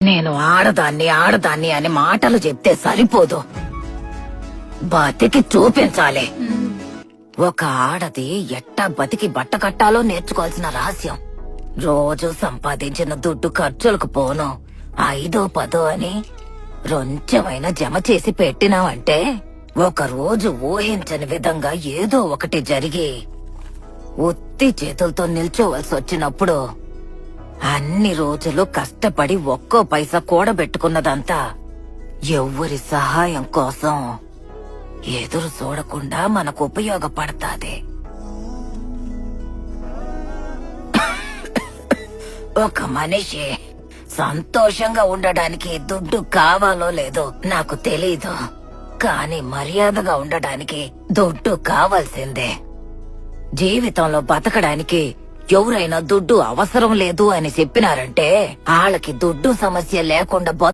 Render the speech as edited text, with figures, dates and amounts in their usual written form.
నేను ఆడదాన్ని అని మాటలు చెప్తే సరిపోదు, బతికి చూపించాలి. ఒక ఆడది ఎట్టా బతికి బట్ట కట్టాలో నేర్చుకోవాల్సిన రహస్యం. రోజు సంపాదించిన దుడ్డు ఖర్చులకు పోను, 5 10 అని రొంచెమైన జమ చేసి పెట్టినావంటే ఒక రోజు ఊహించని విధంగా ఏదో ఒకటి జరిగి ఉత్తి చేతులతో నిల్చోవలసి వచ్చినప్పుడు అన్ని రోజులు కష్టపడి ఒక్కో పైసా కూడబెట్టుకున్నదంతా ఎవ్వరి సహాయం కోసం ఎదురు చూడకుండా మనకు ఉపయోగపడతాది. ఒక మనిషి సంతోషంగా ఉండడానికి దుడ్డు కావాలో లేదో నాకు తెలీదు, కానీ మర్యాదగా ఉండడానికి దుడ్డు కావాల్సిందే. జీవితంలో బతకడానికి ఎవరైనా దుడ్డు అవసరం లేదు అని చెప్పినారంటే వాళ్ళకి దుడ్డు సమస్య లేకుండా